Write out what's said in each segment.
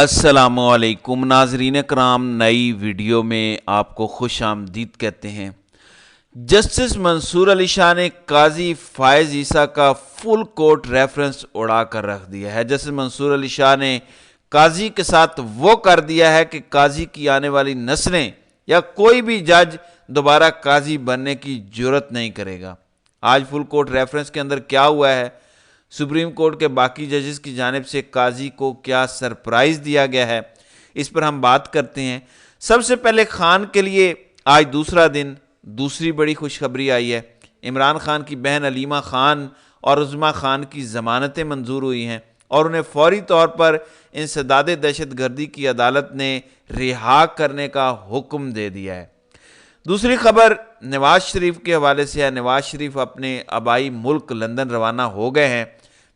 السلام علیکم ناظرین کرام، نئی ویڈیو میں آپ کو خوش آمدید کہتے ہیں۔ جسٹس منصور علی شاہ نے قاضی فائز عیسیٰ کا فل کورٹ ریفرنس اڑا کر رکھ دیا ہے۔ جسٹس منصور علی شاہ نے قاضی کے ساتھ وہ کر دیا ہے کہ قاضی کی آنے والی نسلیں یا کوئی بھی جج دوبارہ قاضی بننے کی جرات نہیں کرے گا۔ آج فل کورٹ ریفرنس کے اندر کیا ہوا ہے، سپریم کورٹ کے باقی ججز کی جانب سے قاضی کو کیا سرپرائز دیا گیا ہے، اس پر ہم بات کرتے ہیں۔ سب سے پہلے خان کے لیے آج دوسرا دن دوسری بڑی خوشخبری آئی ہے۔ عمران خان کی بہن علیمہ خان اور عظمیٰ خان کی ضمانتیں منظور ہوئی ہیں اور انہیں فوری طور پر انسداد دہشت گردی کی عدالت نے رہا کرنے کا حکم دے دیا ہے۔ دوسری خبر نواز شریف کے حوالے سے ہے۔ نواز شریف اپنے آبائی ملک لندن روانہ ہو گئے ہیں۔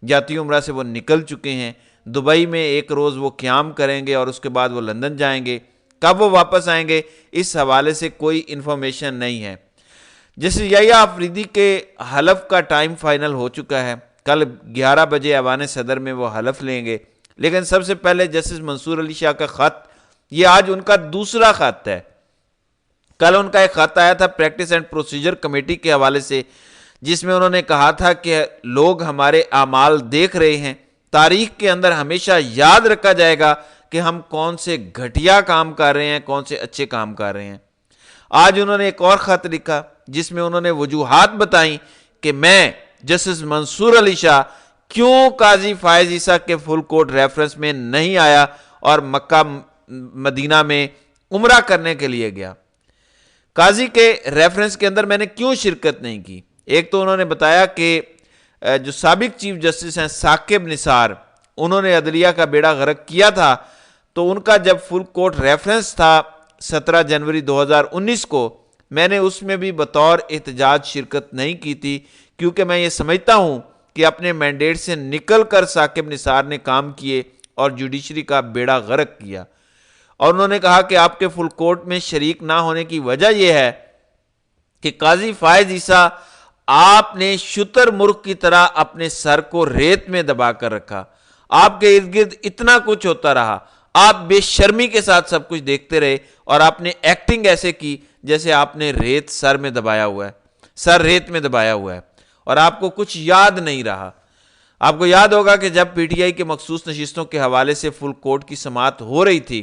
جاتی عمرہ سے وہ نکل چکے ہیں۔ دبئی میں ایک روز وہ قیام کریں گے اور اس کے بعد وہ لندن جائیں گے۔ کب وہ واپس آئیں گے اس حوالے سے کوئی انفارمیشن نہیں ہے۔ جیسے یحییٰ آفریدی کے حلف کا ٹائم فائنل ہو چکا ہے، کل 11 بجے ایوان صدر میں وہ حلف لیں گے، لیکن سب سے پہلے جسٹس منصور علی شاہ کا خط، یہ آج ان کا دوسرا خط ہے۔ کل ان کا ایک خط آیا تھا پریکٹس اینڈ پروسیجر کمیٹی کے حوالے سے، جس میں انہوں نے کہا تھا کہ لوگ ہمارے اعمال دیکھ رہے ہیں، تاریخ کے اندر ہمیشہ یاد رکھا جائے گا کہ ہم کون سے گھٹیا کام کر رہے ہیں، کون سے اچھے کام کر رہے ہیں۔ آج انہوں نے ایک اور خط لکھا جس میں انہوں نے وجوہات بتائیں کہ میں جسٹس منصور علی شاہ کیوں قاضی فائز عیسیٰ کے فل کورٹ ریفرنس میں نہیں آیا اور مکہ مدینہ میں عمرہ کرنے کے لیے گیا۔ قاضی کے ریفرنس کے اندر میں نے کیوں شرکت نہیں کی؟ ایک تو انہوں نے بتایا کہ جو سابق چیف جسٹس ہیں ثاقب نثار، انہوں نے عدلیہ کا بیڑا غرق کیا تھا، تو ان کا جب فل کورٹ ریفرنس تھا 17 جنوری 2019 کو، میں نے اس میں بھی بطور احتجاج شرکت نہیں کی تھی، کیونکہ میں یہ سمجھتا ہوں کہ اپنے مینڈیٹ سے نکل کر ثاقب نثار نے کام کیے اور جوڈیشری کا بیڑا غرق کیا۔ اور انہوں نے کہا کہ آپ کے فل کورٹ میں شریک نہ ہونے کی وجہ یہ ہے کہ قاضی فائز عیسیٰ آپ نے شتر مرغ کی طرح اپنے سر کو ریت میں دبا کر رکھا، آپ کے ارد گرد اتنا کچھ ہوتا رہا، آپ بے شرمی کے ساتھ سب کچھ دیکھتے رہے اور آپ نے ایکٹنگ ایسے کی جیسے آپ نے ریت سر میں دبایا ہوا ہے، سر ریت میں دبایا ہوا ہے، اور آپ کو کچھ یاد نہیں رہا۔ آپ کو یاد ہوگا کہ جب پی ٹی آئی کے مخصوص نشستوں کے حوالے سے فل کورٹ کی سماعت ہو رہی تھی،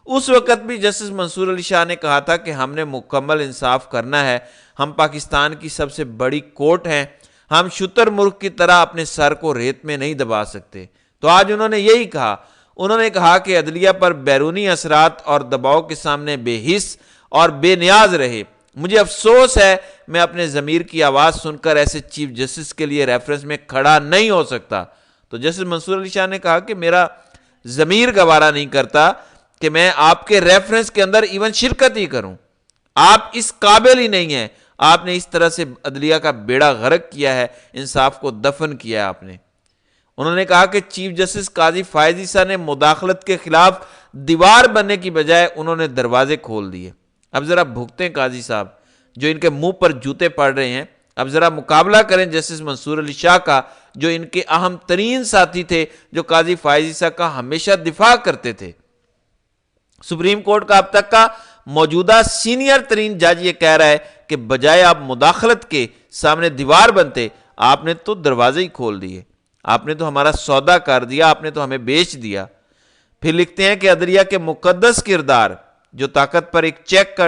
اس وقت بھی جسٹس منصور علی شاہ نے کہا تھا کہ ہم نے مکمل انصاف کرنا ہے، ہم پاکستان کی سب سے بڑی کورٹ ہیں، ہم شتر مرغ کی طرح اپنے سر کو ریت میں نہیں دبا سکتے۔ تو آج انہوں نے یہی کہا، انہوں نے کہا کہ عدلیہ پر بیرونی اثرات اور دباؤ کے سامنے بے حس اور بے نیاز رہے۔ مجھے افسوس ہے میں اپنے ضمیر کی آواز سن کر ایسے چیف جسٹس کے لیے ریفرنس میں کھڑا نہیں ہو سکتا۔ تو جسٹس منصور علی شاہ نے کہا کہ میرا ضمیر گوارا نہیں کرتا کہ میں آپ کے ریفرنس کے اندر ایون شرکت ہی کروں، آپ اس قابل ہی نہیں ہیں، آپ نے اس طرح سے عدلیہ کا بیڑا غرق کیا ہے، انصاف کو دفن کیا ہے آپ نے۔ انہوں نے کہا کہ چیف جسٹس قاضی فائز عیسیٰ نے مداخلت کے خلاف دیوار بننے کی بجائے انہوں نے دروازے کھول دیے۔ اب ذرا بھگتیں قاضی صاحب جو ان کے منہ پر جوتے پڑ رہے ہیں، اب ذرا مقابلہ کریں جسٹس منصور علی شاہ کا، جو ان کے اہم ترین ساتھی تھے، جو قاضی فائز عیسیٰ کا ہمیشہ دفاع کرتے تھے۔ سپریم کورٹ کا اب تک کا موجودہ سینئر ترین جج یہ کہہ رہا ہے کہ بجائے آپ مداخلت کے سامنے دیوار بنتے، آپ نے تو دروازے ہی کھول دیے، آپ نے تو ہمارا سودا کر دیا، آپ نے تو ہمیں بیچ دیا۔ پھر لکھتے ہیں کہ عدلیہ کے مقدس کردار جو طاقت پر ایک چیک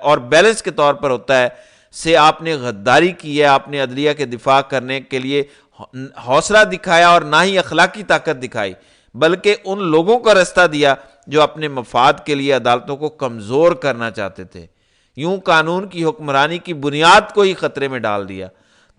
اور بیلنس کے طور پر ہوتا ہے سے آپ نے غداری کی ہے، آپ نے عدلیہ کے دفاع کرنے کے لیے حوصلہ دکھایا اور نہ ہی اخلاقی طاقت دکھائی، بلکہ ان لوگوں کا رستہ دیا جو اپنے مفاد کے لیے عدالتوں کو کمزور کرنا چاہتے تھے، یوں قانون کی حکمرانی کی بنیاد کو ہی خطرے میں ڈال دیا۔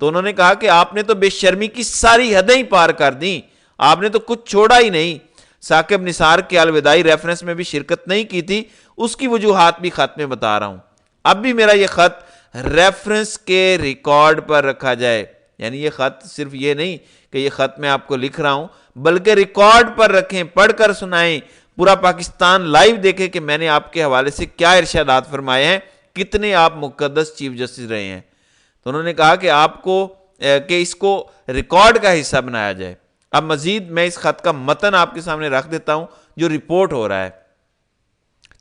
تو انہوں نے کہا کہ آپ نے تو بے شرمی کی ساری حدیں ہی پار کر دیں، آپ نے تو کچھ چھوڑا ہی نہیں۔ ثاقب نثار کے الوداعی ریفرنس میں بھی شرکت نہیں کی تھی، اس کی وجوہات بھی خط میں بتا رہا ہوں۔ اب بھی میرا یہ خط ریفرنس کے ریکارڈ پر رکھا جائے، یعنی یہ خط صرف یہ نہیں کہ یہ خط میں آپ کو لکھ رہا ہوں، بلکہ ریکارڈ پر رکھیں، پڑھ کر سنائیں، پورا پاکستان لائیو دیکھے کہ میں نے آپ کے حوالے سے کیا ارشادات فرمائے ہیں، کتنے آپ مقدس چیف جسٹس رہے ہیں۔ تو انہوں نے کہا کہ آپ کو کہ اس کو ریکارڈ کا حصہ بنایا جائے۔ اب مزید میں اس خط کا متن آپ کے سامنے رکھ دیتا ہوں جو رپورٹ ہو رہا ہے۔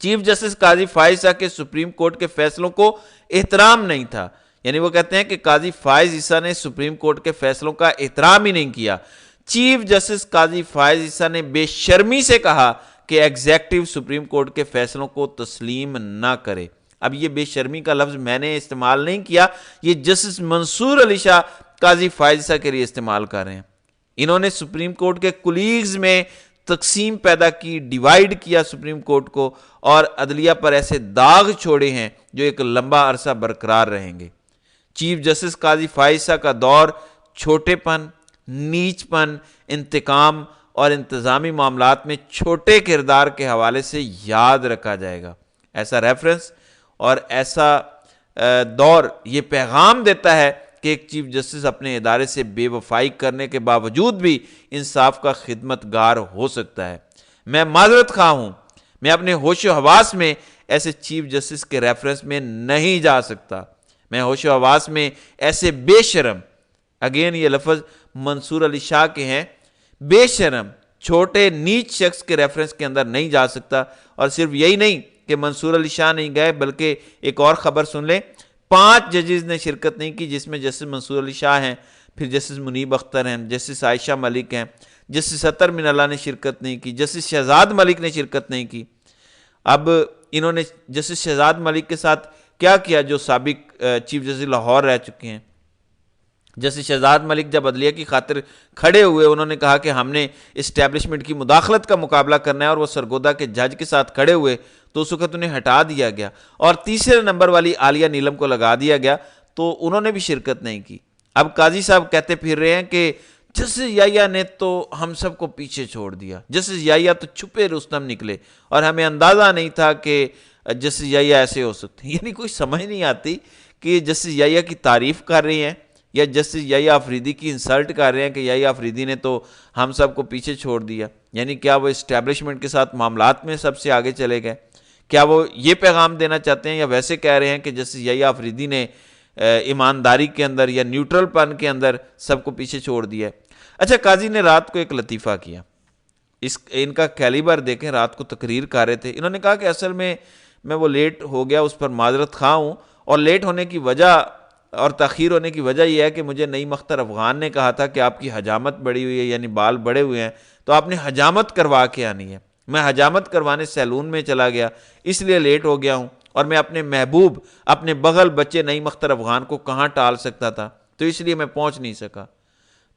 چیف جسٹس قاضی فائز عیسیٰ کے سپریم کورٹ کے فیصلوں کو احترام نہیں تھا، یعنی وہ کہتے ہیں کہ قاضی فائز عیسیٰ نے سپریم کورٹ کے فیصلوں کا احترام ہی نہیں کیا۔ چیف جسٹس قاضی فائز عیسیٰ نے بے شرمی سے کہا کہ ایگزیکٹو سپریم کورٹ کے فیصلوں کو تسلیم نہ کرے۔ اب یہ بے شرمی کا لفظ میں نے استعمال نہیں کیا، یہ جسٹس منصور علی شاہ قاضی فائز عیسیٰ کے لیے استعمال کر رہے ہیں۔ انہوں نے سپریم کورٹ کے کولیگز میں تقسیم پیدا کی، ڈیوائیڈ کیا سپریم کورٹ کو، اور عدلیہ پر ایسے داغ چھوڑے ہیں جو ایک لمبا عرصہ برقرار رہیں گے۔ چیف جسٹس قاضی فائز عیسیٰ کا دور چھوٹے پن، نیچ پن، انتقام اور انتظامی معاملات میں چھوٹے کردار کے حوالے سے یاد رکھا جائے گا۔ ایسا ریفرنس اور ایسا دور یہ پیغام دیتا ہے کہ ایک چیف جسٹس اپنے ادارے سے بے وفائی کرنے کے باوجود بھی انصاف کا خدمت گار ہو سکتا ہے۔ میں معذرت خواہ ہوں، میں اپنے ہوش و حواس میں ایسے چیف جسٹس کے ریفرنس میں نہیں جا سکتا۔ میں ہوش و حواس میں ایسے بے شرم، اگین یہ لفظ منصور علی شاہ کے ہیں، بے شرم چھوٹے نیچ شخص کے ریفرنس کے اندر نہیں جا سکتا۔ اور صرف یہی نہیں کہ منصور علی شاہ نہیں گئے، بلکہ ایک اور خبر سن لیں، 5 ججز نے شرکت نہیں کی، جس میں جسٹس منصور علی شاہ ہیں، پھر جسٹس منیب اختر ہیں، جسٹس عائشہ ملک ہیں، جسٹس اطہر من اللہ نے شرکت نہیں کی، جسٹس شہزاد ملک نے شرکت نہیں کی۔ اب انہوں نے جسٹس شہزاد ملک کے ساتھ کیا کیا جو سابق چیف جسٹس لاہور رہ چکے ہیں؟ جسٹس شہزاد ملک جب عدلیہ کی خاطر کھڑے ہوئے، انہوں نے کہا کہ ہم نے اسٹیبلشمنٹ کی مداخلت کا مقابلہ کرنا ہے، اور وہ سرگودا کے جج کے ساتھ کھڑے ہوئے تو اس وقت انہیں ہٹا دیا گیا، اور تیسرے نمبر والی عالیہ نیلم کو لگا دیا گیا، تو انہوں نے بھی شرکت نہیں کی۔ اب قاضی صاحب کہتے پھر رہے ہیں کہ جسٹس یحییٰ نے تو ہم سب کو پیچھے چھوڑ دیا، جسٹس یحییٰ تو چھپے رستم نکلے، اور ہمیں اندازہ نہیں تھا کہ جسٹس یحییٰ ایسے ہو سکتے ہیں۔ یعنی کوئی سمجھ نہیں آتی کہ جسٹس یحییٰ کی تعریف کر رہی ہیں یا جسٹس یحییٰ آفریدی کی انسلٹ کر رہے ہیں کہ یحییٰ آفریدی نے تو ہم سب کو پیچھے چھوڑ دیا۔ یعنی کیا وہ اسٹیبلشمنٹ کے ساتھ معاملات میں سب سے آگے چلے گئے؟ کیا وہ یہ پیغام دینا چاہتے ہیں، یا ویسے کہہ رہے ہیں کہ جسٹس یحییٰ آفریدی نے ایمانداری کے اندر یا نیوٹرل پن کے اندر سب کو پیچھے چھوڑ دیا ہے؟ اچھا، قاضی نے رات کو ایک لطیفہ کیا، ان کا کیلیبر دیکھیں، رات کو تقریر کر رہے تھے۔ انہوں نے کہا کہ اصل میں وہ لیٹ ہو گیا، اس پر معذرت خواہ ہوں، اور لیٹ ہونے کی وجہ اور تاخیر ہونے کی وجہ یہ ہے کہ مجھے نعیم اختر افغان نے کہا تھا کہ آپ کی حجامت بڑی ہوئی ہے، یعنی بال بڑے ہوئے ہیں، تو آپ نے حجامت کروا کے آنی ہے۔ میں حجامت کروانے سیلون میں چلا گیا، اس لیے لیٹ ہو گیا ہوں، اور میں اپنے محبوب، اپنے بغل بچے نعیم اختر افغان کو کہاں ٹال سکتا تھا، تو اس لیے میں پہنچ نہیں سکا۔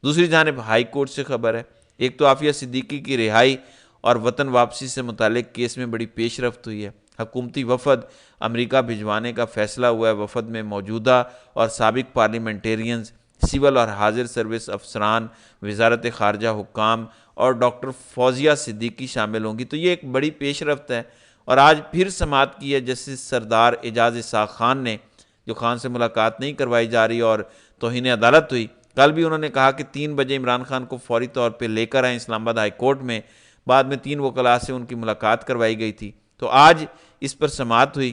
دوسری جانب ہائی کورٹ سے خبر ہے، ایک تو عافیہ صدیقی کی رہائی اور وطن واپسی سے متعلق کیس میں بڑی پیش رفت ہوئی ہے۔ حکومتی وفد امریکہ بھجوانے کا فیصلہ ہوا ہے۔ وفد میں موجودہ اور سابق پارلیمنٹیرینز، سول اور حاضر سروس افسران، وزارت خارجہ حکام اور ڈاکٹر فوزیہ صدیقی شامل ہوں گی۔ تو یہ ایک بڑی پیش رفت ہے، اور آج پھر سماعت کی ہے جسٹس سردار اعجاز اسحاق خان نے، جو خان سے ملاقات نہیں کروائی جا رہی اور توہین عدالت ہوئی۔ کل بھی انہوں نے کہا کہ 3 بجے عمران خان کو فوری طور پہ لے کر آئیں اسلام آباد ہائی کورٹ میں، بعد میں 3 وکلاء سے ان کی ملاقات کروائی گئی تھی، تو آج اس پر سماعت ہوئی۔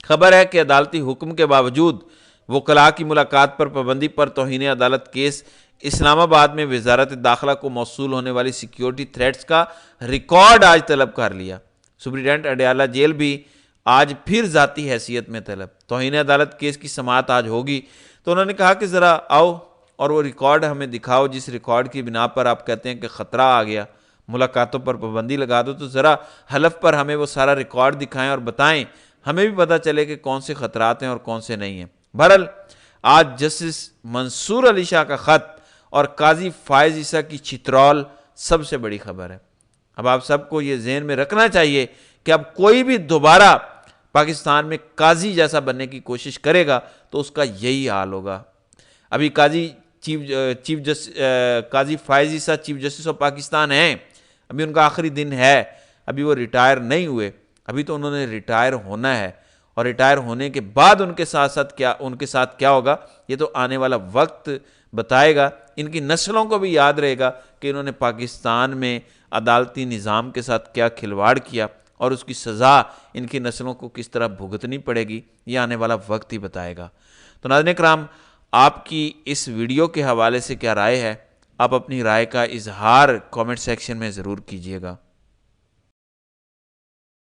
خبر ہے کہ عدالتی حکم کے باوجود وکلاء کی ملاقات پر پابندی پر توہین عدالت کیس اسلام آباد میں وزارت داخلہ کو موصول ہونے والی سیکیورٹی تھریٹس کا ریکارڈ آج طلب کر لیا۔ سپرنٹینڈنٹ اڈیالہ جیل بھی آج پھر ذاتی حیثیت میں طلب۔ توہین عدالت کیس کی سماعت آج ہوگی، تو انہوں نے کہا کہ ذرا آؤ اور وہ ریکارڈ ہمیں دکھاؤ جس ریکارڈ کی بنا پر آپ کہتے ہیں کہ خطرہ آ گیا، ملاقاتوں پر پابندی لگا دو، تو ذرا حلف پر ہمیں وہ سارا ریکارڈ دکھائیں اور بتائیں، ہمیں بھی پتہ چلے کہ کون سے خطرات ہیں اور کون سے نہیں ہیں۔ بہرحال آج جسٹس منصور علی شاہ کا خط اور قاضی فائز عیسیٰ کی چترول سب سے بڑی خبر ہے۔ اب آپ سب کو یہ ذہن میں رکھنا چاہیے کہ اب کوئی بھی دوبارہ پاکستان میں قاضی جیسا بننے کی کوشش کرے گا تو اس کا یہی حال ہوگا۔ ابھی قاضی فائز عیسیٰ چیف جسٹس آف پاکستان ہیں، ابھی ان کا آخری دن ہے، ابھی وہ ریٹائر نہیں ہوئے، ابھی تو انہوں نے ریٹائر ہونا ہے، اور ریٹائر ہونے کے بعد ان کے ساتھ کیا ہوگا یہ تو آنے والا وقت بتائے گا۔ ان کی نسلوں کو بھی یاد رہے گا کہ انہوں نے پاکستان میں عدالتی نظام کے ساتھ کیا کھلواڑ کیا، اور اس کی سزا ان کی نسلوں کو کس طرح بھگتنی پڑے گی، یہ آنے والا وقت ہی بتائے گا۔ تو ناظرین کرام، آپ کی اس ویڈیو کے حوالے سے کیا رائے ہے؟ آپ اپنی رائے کا اظہار کامنٹ سیکشن میں ضرور کیجیے گا۔